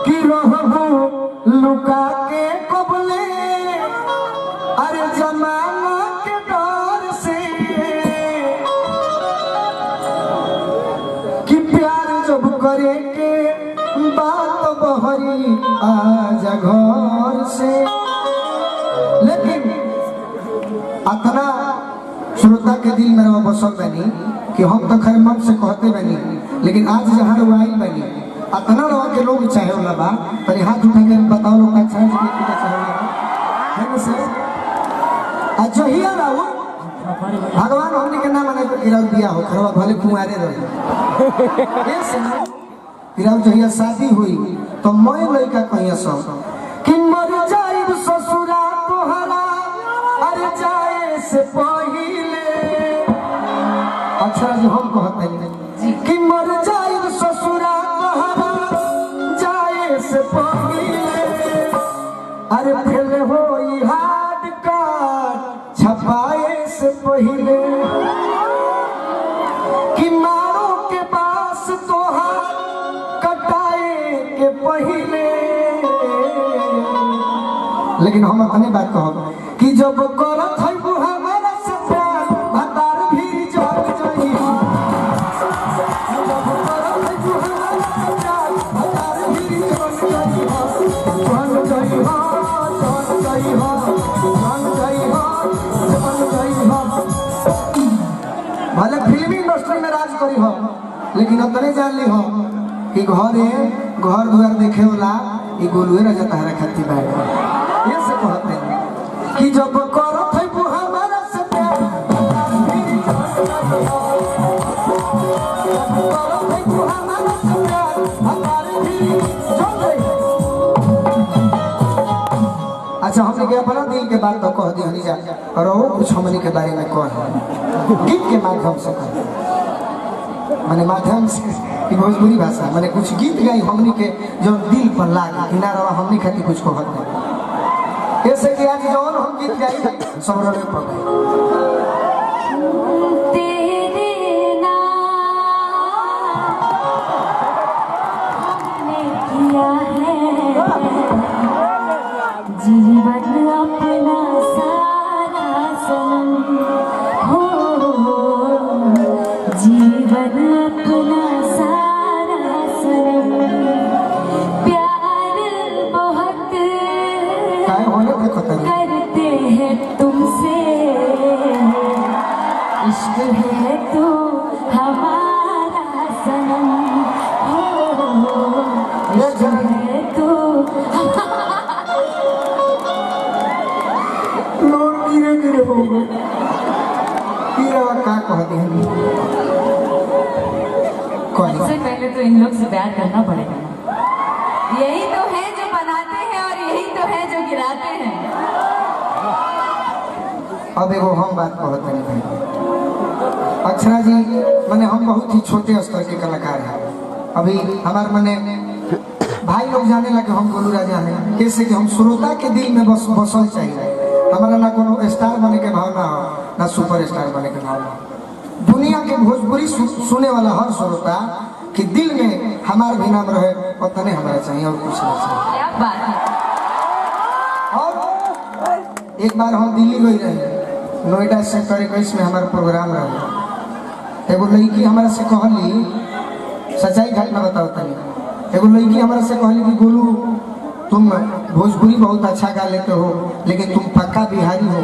कि रहबू लुका के कबले अरे जमाना के डर से कि प्यार जब करे के बात बहरी आजा घर से। लेकिन अतना श्रोता के दिल में बसल बनी कि हम तो खैर मन से कहते बनी, लेकिन आज जहाँ लोग आई बनी अतना रहा के लोग चाहे वाला बा पर हाथ उठा के बताओ लोग का चाहे है ना सर। आज जो ही राहु भगवान हमने के नाम मने तो गिराव दिया हो खरवा भले कुंवारे रहे ये सुनो गिराव जहिया शादी हुई तो मैं लड़का कहिया सब कि मर जाइब ससुरा तोहरा अरे जाए से पहिले। अच्छा जो हम कहते हैं कि मर जाइब ससुरा तोहरा जाए से पहिले अरे फिर होई हाथ काट छपाए से पहिले कि मारो के पास तोहार कटाए के पहिले। लेकिन हम अपने बात कहो कि जब करत है वो हमारा से प्यार भतार भी जग जाई जब करत है वो हमारा से प्यार भतार भी जग जाई जग जाई जग जाई जग जाई भले फिल्मी इंडस्ट्री में राज करी हो लेकिन अपने जान ली हो कि घर द्वार देखे वाला ये गोलुए राजा तहरा खाती बैठ ये से कहते हैं कि जब करत है वो हमारा से प्यार अच्छा हमने के अपना दिल के बात तो कह दी हनी जा और वो कुछ हमने के बारे में कह गीत के माध्यम से कह माने माध्यम से भोजपुरी भाषा माने कुछ गीत गाई हमने के जो दिल पर लागे किनारा हमने खाती कुछ कहते हैं ऐसे कि आज जौन हम गीत गाई सब रवे पड़ गए तेरे नाम हमने किया है जीवन अपना सारा सनम हो जीवन अपना सारा सनम प्यार बहुत करते हैं तुमसे इश्क है तो हमारा सनम हो इश्क है तो लोग गिरे गिरे हो गए क्या कहते हैं सबसे पहले तो इन लोग से प्यार करना पड़ेगा। यही तो है जो बनाते हैं और यही तो है जो गिराते हैं। अब एगो हम बात कहते हैं भाई अक्षरा जी माने हम बहुत ही छोटे स्तर के कलाकार हैं। अभी हमारे माने भाई लोग जाने लगे हम गोलू राजा हैं कैसे कि हम श्रोता के दिल में बसल चाहिए। हमारा ना कोनो स्टार बने के भावना हो ना सुपर स्टार बने के भावना। दुनिया के भोजपुरी सुने वाला हर श्रोता कि दिल में हमारे भी नाम रहे उतने हमारा चाहिए और कुछ नहीं चाहिए। क्या बात है। और एक बार हम दिल्ली गई रहे नोएडा सेक्टर 21 में हमारा प्रोग्राम रहा। एगो लड़की हमारा से कहली सच्चाई घटना बताओ तनी। एगो लड़की हमारा से कहली कि गोलू तुम भोजपुरी बहुत अच्छा गा लेते हो लेकिन तुम पक्का बिहारी हो।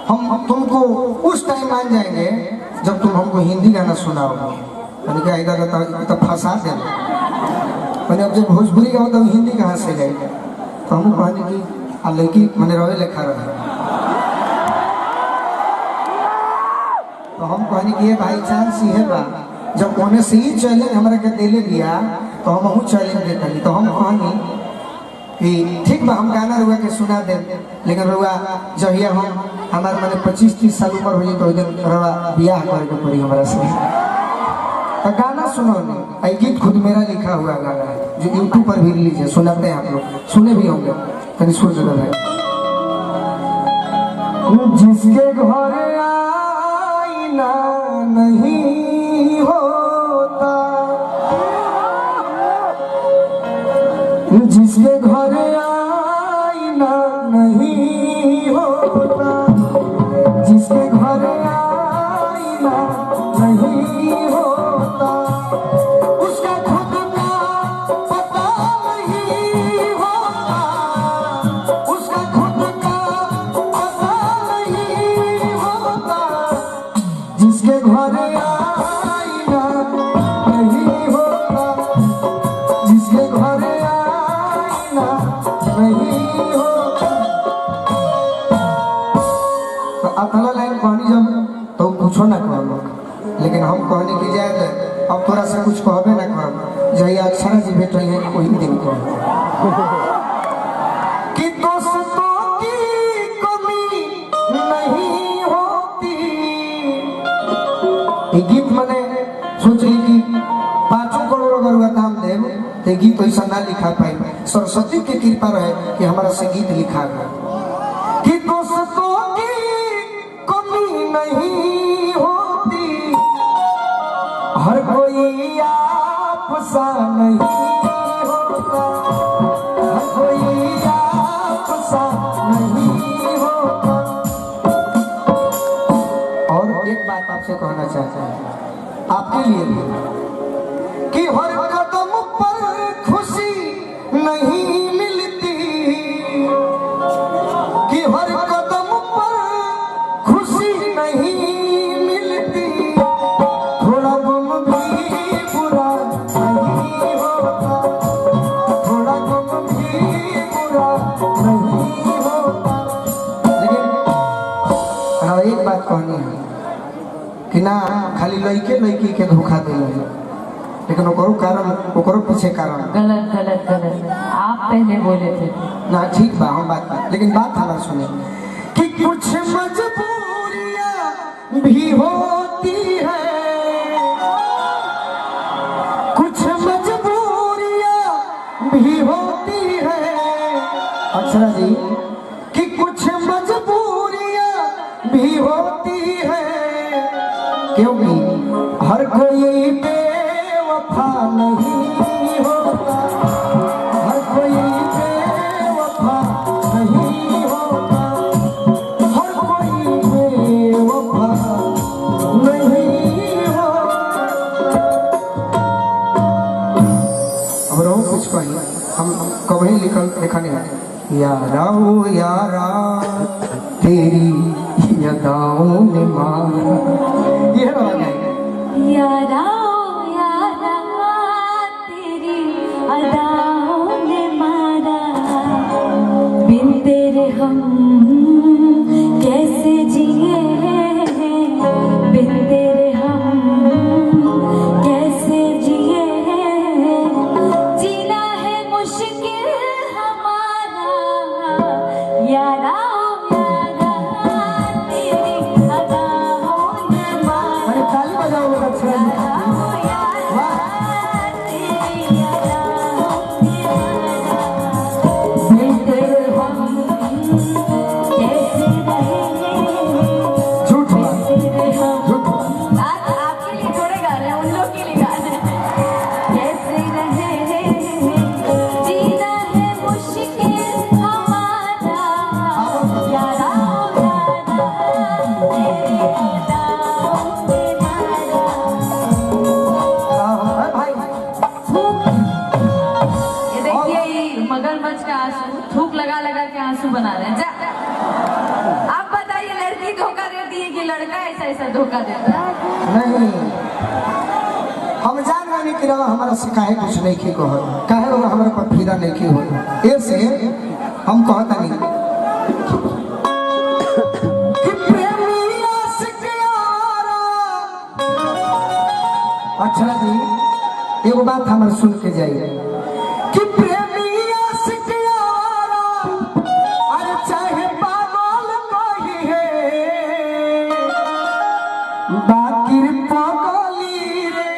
हम तुमको उस टाइम मान जाएंगे जब तुम हमको हिंदी गाना सुनाओगे। मैंने कहा इधर तो फंसा दे मैंने अब जब भोजपुरी गाओ तो हिंदी कहाँ से गए तो हम कहने की लड़की मैंने रवे लिखा रहे तो हम कहने की भाई चांस ही है बा जब कोने से ही चैलेंज हमारे के दिले दिया तो हम चैलेंज देते तो हम कहनी कि ठीक बा हम गाना रुआ के सुना दे लेकिन रुआ जहिया हम हमारे मैंने 25-30 साल उम्र हो तो दिन रुआ ब्याह करे के पड़ी हमारा से तो गाना सुनो नहीं। गीत खुद मेरा लिखा हुआ गाना है जो यूट्यूब पर भी रिलीज है सुनाते हैं आप लोग सुने भी होंगे कहीं सुन जरूर है। जिसके घर आईना नहीं होता जिसके घर आईना नहीं होता, जिसके घर आईना नहीं होता, उसका खुद का पता नहीं होता, उसका खुद का पता नहीं होता, जिसके घर आईना नहीं होता, जिसके घर आईना नहीं होता। तो अगला लाइन कहनी जब तो कुछो ना कहलो, लेकिन हम कहने की जाए अब थोड़ा सा कुछ कहबे ना कर जही अक्षरा जी भेट रही है कोई दिन को कि दोस्तों की कमी नहीं होती। ये गीत मैंने सोच ली कि 5 करोड़ अगर हुआ काम देव तो गीत ऐसा ना लिखा पाई, सरस्वती की कृपा रहे कि हमारा से गीत लिखा गया कि दोस्तों की कमी नहीं होती, हर कोई आपसा नहीं होता, हर कोई आपसा नहीं होता। और एक बात आपसे कहना चाहता हूँ आपके लिए भी कि हर कदम पर खुशी नहीं मिलती, कि हर कदम पर खुशी नहीं मिलती, थोड़ा गम भी बुरा नहीं होता, थोड़ा गम भी बुरा नहीं होता। लेकिन एक बात कहनी है कि ना खाली लड़के लड़की के धोखा दिले, लेकिन ओकरो कारण ओकरो पीछे कारण गलत गलत गलत आप पहले बोले थे ना। ठीक बा हम बात कर, लेकिन बात हमारा सुने कि कुछ मजबूरियां भी होती है, कुछ मजबूरियां भी होती है अक्षरा जी, कि कुछ मजबूरियां भी होती है, क्योंकि हर कोई बेवफा नहीं होता, हर कोई बेवफा नहीं होता, हर कोई बेवफा नहीं होता। अब रहो कुछ कही हम कभी लिखल लिखने हैं यारा ओ यारा तेरी यादाओं ने मारा, ये रहा जाएगा यारा यारा तेरी अदाओं ने मारा, बिन तेरे हम कैसे जिए, बिन तेरे हम कैसे जिए, जीना है मुश्किल हमारा, यारा यारा तेरी अदाओं ने मारा। अरे ताली बजाओ लोग अक्षरा जी। झूठ बात, झूठ बात। आपके लिए थोड़े गा रहे हैं, उन लोग के लिए गा रहे हैं। कैसे रहे जीना है मुश्किल हमारा, यारा यारा तेरी अदाओं ने मारा। भाई ये देखिए ये मगरमच्छ का आंसू थूक लगा लगा के आंसू बना रहे हैं। जा आप बताइए लड़की धोखा देती है कि लड़का ऐसा ऐसा धोखा देता है? नहीं, हम जान रहे कि रवा हमारा से काहे कुछ नहीं की कहो, काहे रवा हमारे पर फिदा नहीं की हो, ऐसे हम कहता नहीं कि प्रेमी आशिक यारा। अच्छा जी एगो बात हमारे सुन के जाइए कि प्रेमी आशिक यारा, अरे चाहे पागल कही है, बाकी पगली रे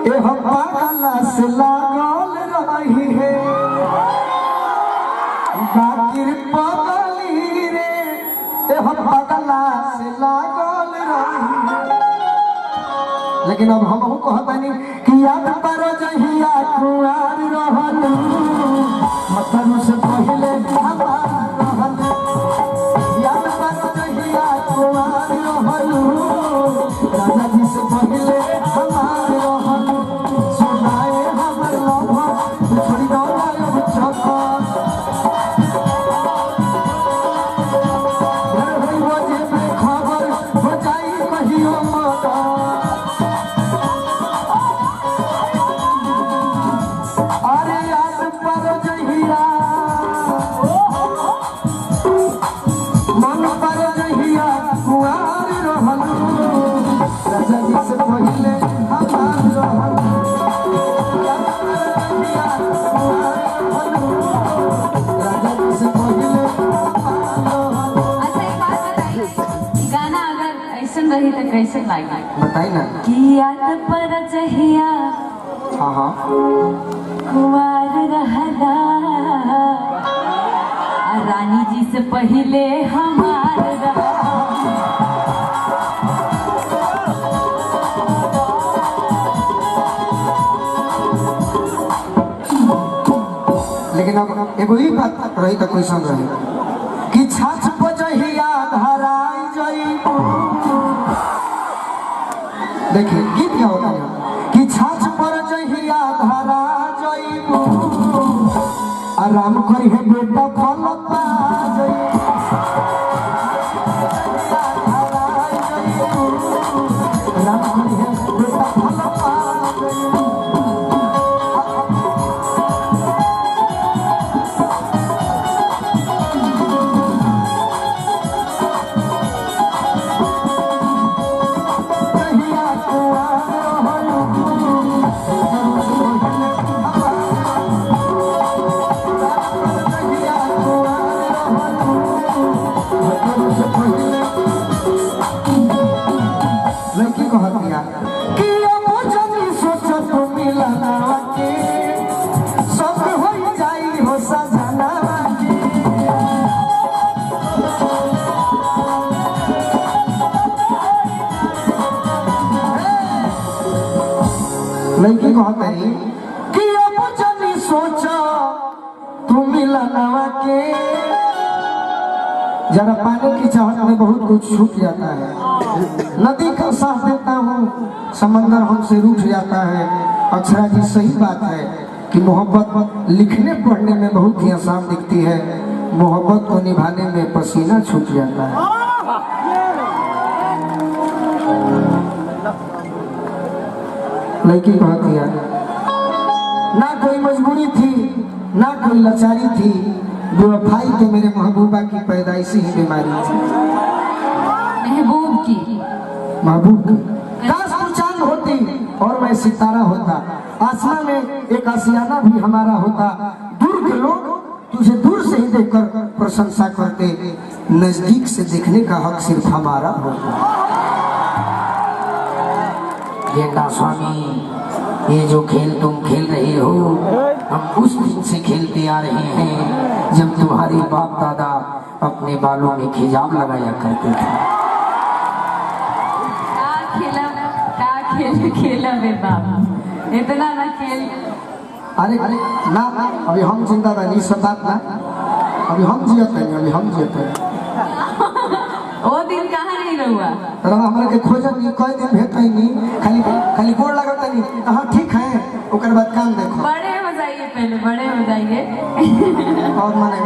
एह पागला से लागल रही है, बाकी पगली रे एह पागला से लागल रही है। लेकिन अब हम कहतानी कि याद पर जहिया कुआर रहल मतलब से पहले हमार रहल याद पर जहिया कुआर रहल राजा जी से पहले हमार रहल सुनाए हमर लभा छोड़ी दो अब चक्कर खबर हो जाई कहियो मदा अरे याद पर जहिया मन पर जहिया कुआर रहल राजा जी से पहले हमार रहल याद पर जहिया कुआर रहल राजा जी से पहले गाना अगर ऐसा रही तो कैसे लागे बताई ना कि याद पर जहिया हाँ हाँ कुंवर रहला रानी जी से पहले हमार रहला लेकिन अब एगो ही बात रही तो क्वेश्चन रही कि छाछ बजहिया धराई जई देखिए गीत क्या होता है कि छाछ पर जहिया धरा जई आराम करी है बेटा फल पा जई आराम करी है बेटा फल पा जई लड़की को हक दिया कि अब जनी सोचो तो मिलना के सब हो जाई हो सजना के लड़की को हक दी कि अब जनी सोचो तू मिलना के जरा पानी की चाहत में बहुत कुछ छूट जाता है नदी का साथ देता हूँ समंदर हमसे रूठ जाता है अक्षरा जी सही बात है कि मोहब्बत लिखने पढ़ने में बहुत ही आसान दिखती है मोहब्बत को निभाने में पसीना छूट जाता है लड़की कहती है ना कोई मजबूरी थी ना कोई लाचारी थी बेवफाई तो मेरे महबूबा की पैदाइशी ही बीमारी थी महबूब की महबूब की काश तू चांद होती और मैं सितारा होता आसमान में एक आशियाना भी हमारा होता दूर के लोग तुझे दूर से ही देखकर प्रशंसा करते नजदीक से देखने का हक सिर्फ हमारा होता गेंदा स्वामी ये जो खेल तुम खेल रहे हो हम उस दिन से खेलते आ रहे हैं जब तुम्हारे बाप दादा अपने बालों में खिजाब लगाया करते थे खेला बे बाबा इतना ना खेल अरे ना अभी हम जिंदा रही सब बात ना अभी हम जियत नहीं अभी हम जियत नहीं वो दिन कहाँ नहीं रहुआ तो हमरा के खोजन नहीं कोई दिन भेट नहीं खाली खाली गोड़ लगत नहीं हां ठीक है ओकर बाद काम देखो बड़े हो जाइए पहले बड़े हो जाइए और माने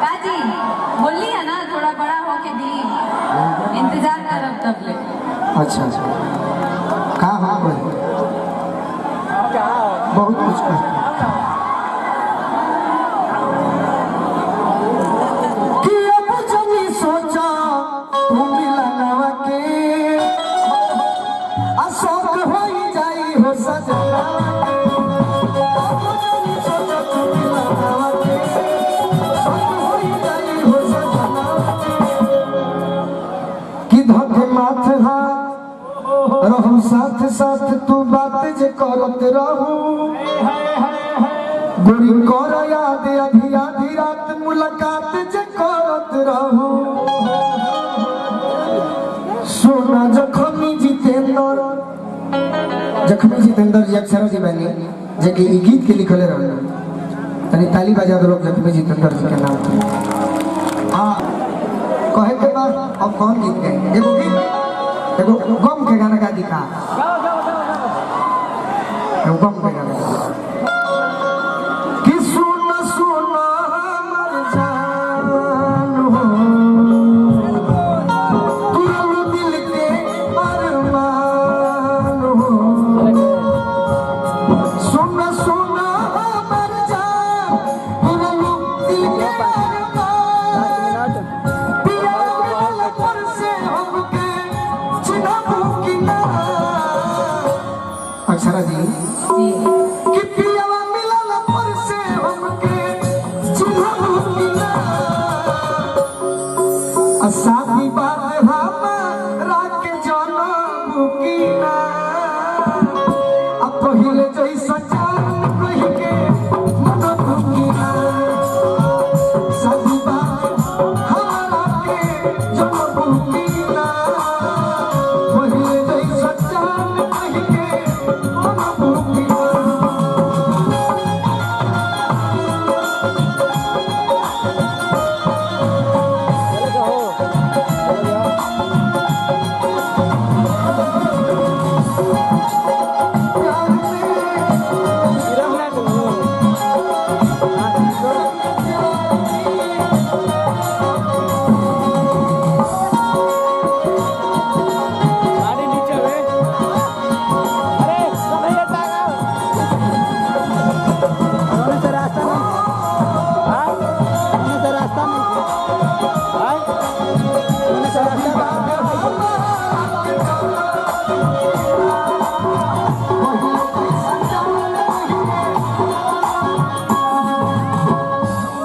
काजी बोली है ना थोड़ा बड़ा हो के दी इंतजार करब तब ले अच्छा अच्छा का हाँ भाई बहुत कुछ करते कि अब जब सोचा तू मिलना के अशोक हो जाई हो सजना अब जब सोचा तू मिलना के अशोक हो जाई हो सजना कि धोखे माथ हाथ रहू साथ साथ तू बात जे करत रहू गोरी कर याद आधी आधी रात मुलाकात जे करत रहू सोना जखमी जितेंद्र जखमी जितेंद्र जी अक्षर जी बनी जे कि ई गीत के लिखले रहल तनी ताली बजा दो लोग जखमी जितेंद्र जी के नाम पे। हां कहे के बाद अब कौन गीत के एगो गीत एगो गम के गाना गा दिखा एगो गम के गाना कि सुन सुन हमर जान हो तू दिल के अरमान हो सुन सुन हमर जान तू दिल के अरमान पिया पर से हमके चिन्हबू कि ना अक्षरा जी कि पियावा मिलल पर से हमके चिन्हबू कि ना असादी बात हमारा के जानबू कि ना अब पहिले जैसा जान कहि के मनबू कि ना सादी बात हमारा के जानबू कि ना पहिले जैसा जान कहि के मनबू कि ना प्यार में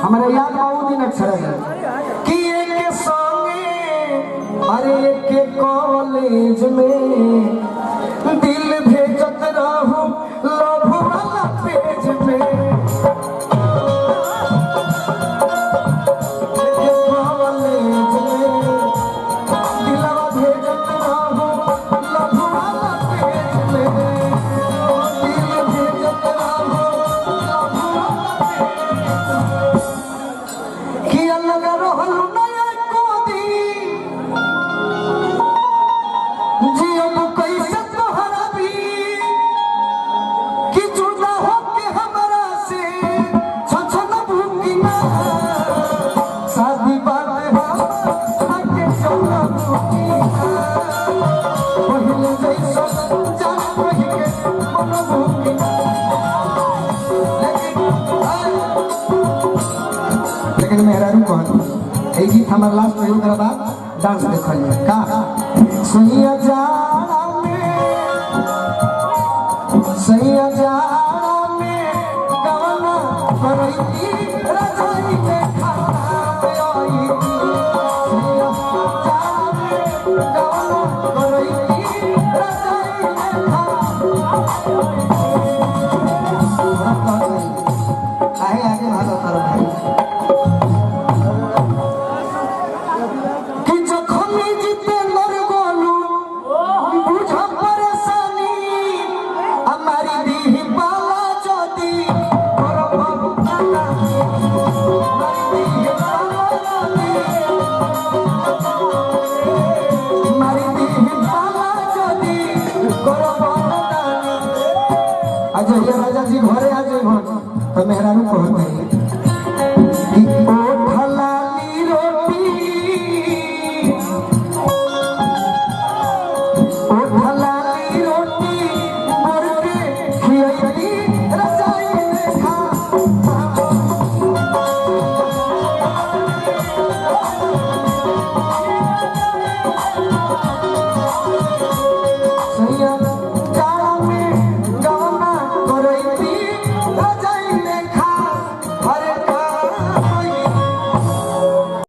हमारे याद बहुत दिन अक्षर है कि एक संगे अरे एक कॉलेज में दिल भेजत रहूं लव वाला पेज में एक कॉलेज में दिलवा भेजत रहूं लव वाला पेज में दिल भेजत रहूं लव वाला पेज में कि अलग रहल नया कोदी जियब कैसे तोहरा भी कि जुदा होके हमरा से छछनबू कि ना शादी बात हमारा के चलबू कि ना पहिले जैसा जान कहि के मनबू कि ना लेकिन मेहरारू कहत ए गीत हमार लास्ट में ओकरा बाद डांस देखल का सैया जाड़ा में गवना करैती रजाई में खाता आई सैया जाड़ा में गवना करैती रजाई में खाता काहे आगे भागो तारो भाई